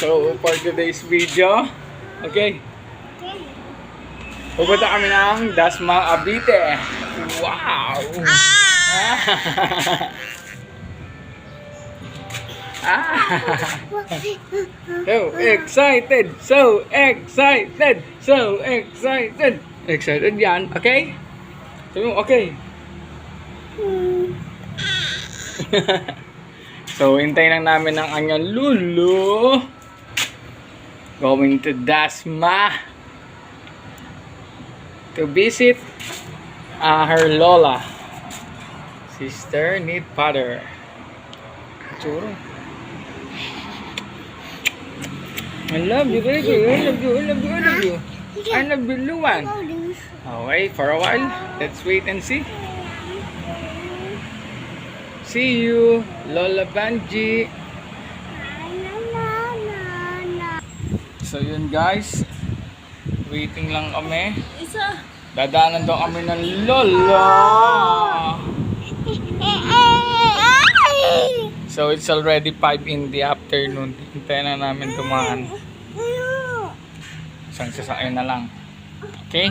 So, for today's video, okay, pupunta kami ng Dasma Abite. Wow! So excited! So excited! So excited! Excited yan, okay? Sabi mo, okay? So, hintay lang namin ang anyang lulu. Going to Dasma to visit her lola. Sister need father. Churo. I love you, baby. I love you, I love you, I love you. I love you, Luan. Okay, for a while. Let's wait and see. See you, Lola Banji. So yun guys, waiting lang kami. Dadaanan daw kami ng Lola. So it's already 5 in the afternoon. Hintayin na namin dumaan. Isang sasakyan na lang. Okay?